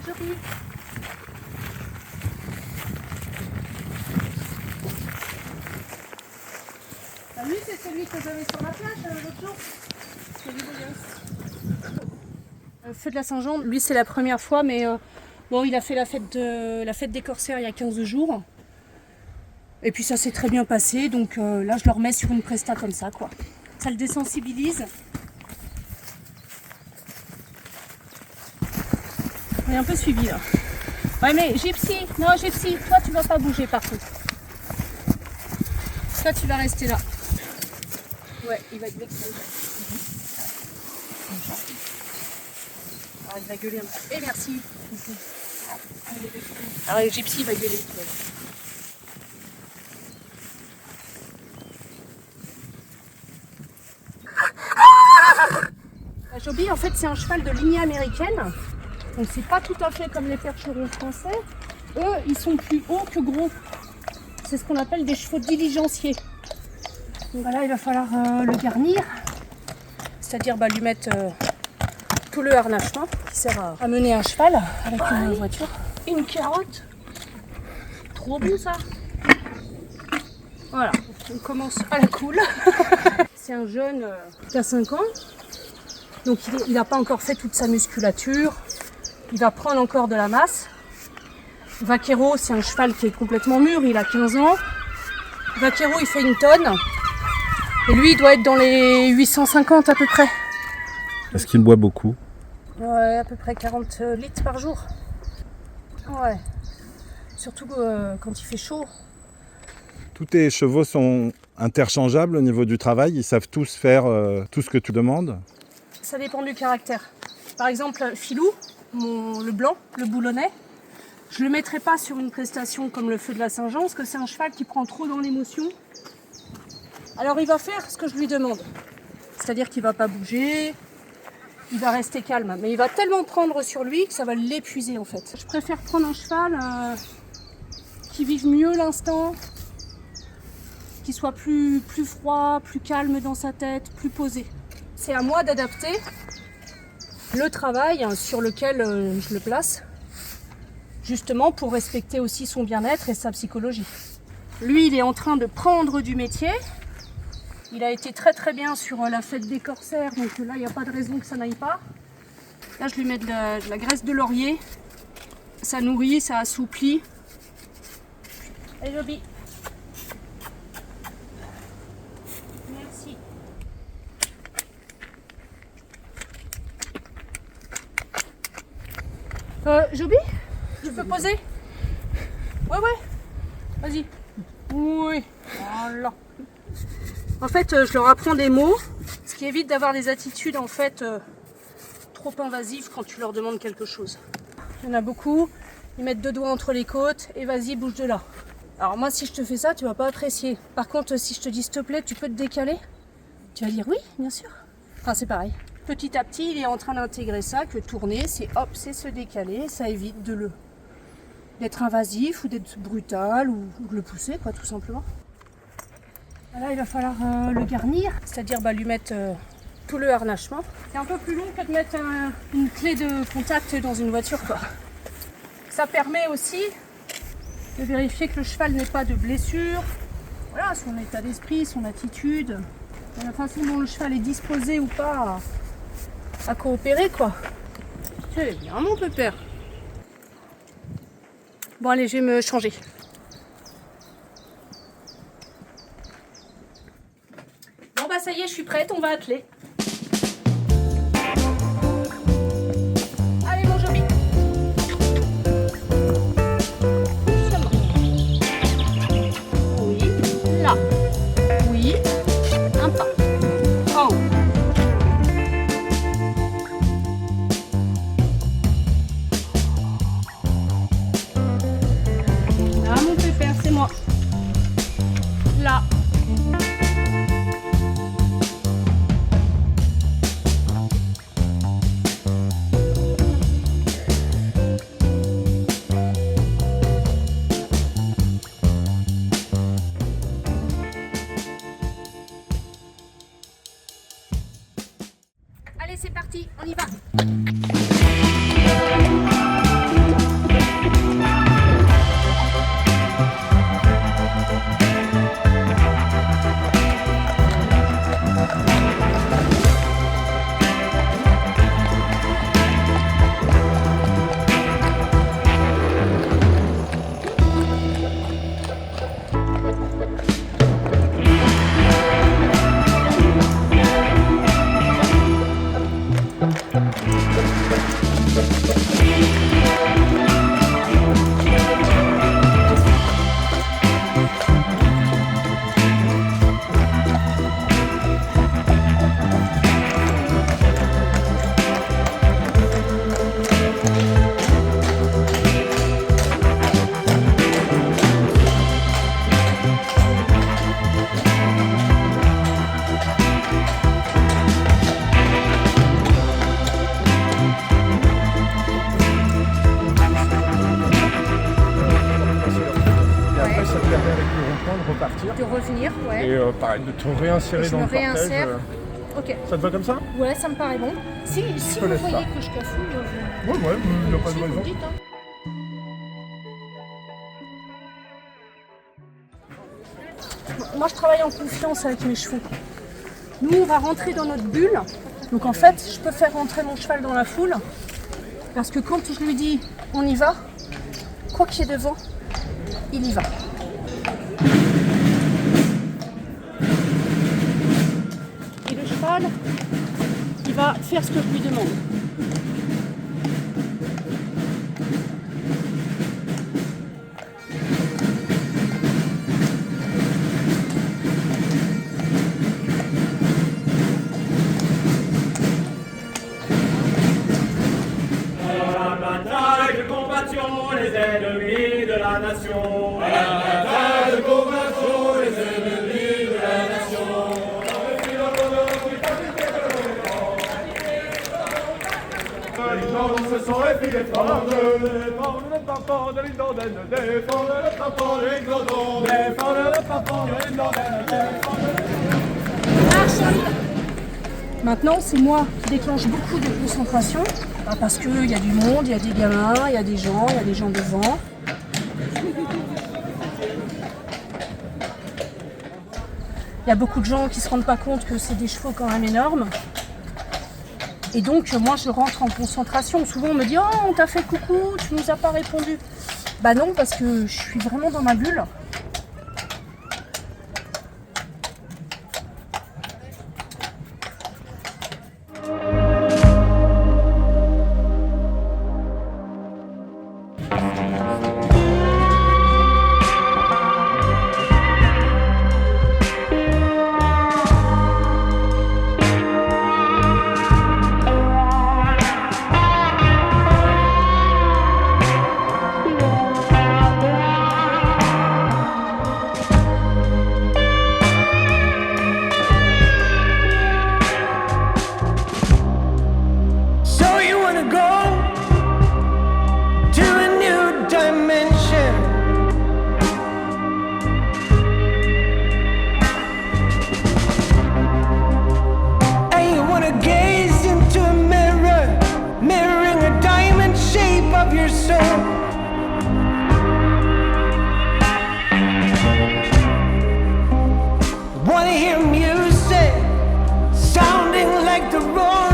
Joby. Ah, lui, c'est celui que j'avais sur la plage l'autre jour. C'est lui, Feu de la Saint-Jean, lui, c'est la première fois, mais bon, il a fait la fête des corsaires il y a 15 jours. Et puis ça s'est très bien passé, donc là, je le remets sur une presta comme ça, quoi. Ça le désensibilise. On est un peu suivi là. Ouais, mais Gypsy, non Gypsy, toi tu vas pas bouger par contre. Toi tu vas rester là. Ouais, il va être vexé. Alors il va gueuler un peu. Et merci. Alors Gypsy va gueuler. La Joby, en fait, c'est un cheval de lignée américaine. Donc c'est pas tout à fait comme les percherons français. Eux, ils sont plus hauts que gros. C'est ce qu'on appelle des chevaux diligenciers. Donc voilà, il va falloir le garnir. C'est-à-dire lui mettre tout le harnachement qui sert à mener un cheval avec une voiture. Une carotte. Trop bon ça. Voilà, on commence à la cool. C'est un jeune qui a 5 ans. Donc il n'a pas encore fait toute sa musculature. Il va prendre encore de la masse. Vaquero, c'est un cheval qui est complètement mûr, il a 15 ans. Vaquero, il fait 1 tonne. Et lui, il doit être dans les 850 à peu près. Est-ce qu'il boit beaucoup? Ouais, à peu près 40 litres par jour. Ouais. Surtout quand il fait chaud. Tous tes chevaux sont interchangeables au niveau du travail? Ils savent tous faire tout ce que tu demandes? Ça dépend du caractère. Par exemple, Filou, le blanc, le boulonnais, je ne le mettrai pas sur une prestation comme le Feu de la Saint-Jean parce que c'est un cheval qui prend trop dans l'émotion. Alors il va faire ce que je lui demande. C'est-à-dire qu'il ne va pas bouger, il va rester calme. Mais il va tellement prendre sur lui que ça va l'épuiser en fait. Je préfère prendre un cheval qui vive mieux l'instant, qui soit plus froid, plus calme dans sa tête, plus posé. C'est à moi d'adapter le travail sur lequel je le place, justement pour respecter aussi son bien-être et sa psychologie. Lui, il est en train de prendre du métier. Il a été très très bien sur la fête des corsaires, donc là, il n'y a pas de raison que ça n'aille pas. Là, je lui mets de la graisse de laurier. Ça nourrit, ça assouplit. Allez, Joby. Merci. Joby, tu peux poser? Ouais, vas-y. Oui, voilà. En fait, je leur apprends des mots, ce qui évite d'avoir des attitudes en fait trop invasives quand tu leur demandes quelque chose. Il y en a beaucoup, ils mettent 2 doigts entre les côtes et vas-y, bouge de là. Alors moi, si je te fais ça, tu vas pas apprécier. Par contre, si je te dis s'il te plaît, tu peux te décaler, tu vas dire oui, bien sûr. Enfin, c'est pareil. Petit à petit, il est en train d'intégrer ça, que tourner, c'est hop, c'est se décaler, ça évite d'être invasif ou d'être brutal ou de le pousser, quoi, tout simplement. Là, il va falloir le garnir, c'est-à-dire lui mettre tout le harnachement. C'est un peu plus long que de mettre une clé de contact dans une voiture, quoi. Ça permet aussi de vérifier que le cheval n'ait pas de blessure. Voilà, son état d'esprit, son attitude, la façon dont le cheval est disposé ou pas à coopérer, quoi. C'est bien, mon pépère. Bon, allez, je vais me changer. Bon, bah ça y est, je suis prête, on va atteler. Allez, mon Joby. Doucement. Oui, là. Oui, un pas. En haut. Là, mon pépère, c'est moi. Là. revenir, ouais. Et pareil, de te réinsérer Et je dans me le cortège. réinsère. Ok. Ça te va comme ça? Ouais, ça me paraît bon. Si vous laisse voyez ça. que je cafouille, Ouais, il n'y a pas de si, vous raison. me dites, hein. Moi, je travaille en confiance avec mes chevaux. Nous, on va rentrer dans notre bulle. Donc, en fait, je peux faire rentrer mon cheval dans la foule. Parce que quand je lui dis « on y va », quoi qu'il y ait devant, il y va. Et le cheval, il va faire ce que je lui demande. Les ennemis de la nation. À la bataille, combattons les ennemis de la nation. Les gens se sont les filles défendre le tampon de l'Indondaine, défendre le tampon de l'Indondaine, défendre le tampon de l'Indondaine, Maintenant, c'est moi qui déclenche beaucoup de concentration, parce qu'il y a du monde, il y a des gamins, il y a des gens devant. Il y a beaucoup de gens qui ne se rendent pas compte que c'est des chevaux quand même énormes. Et donc, moi, je rentre en concentration. Souvent, on me dit « Oh, on t'a fait coucou, tu nous as pas répondu. » Bah non, parce que je suis vraiment dans ma bulle. Wanna hear music sounding like the roar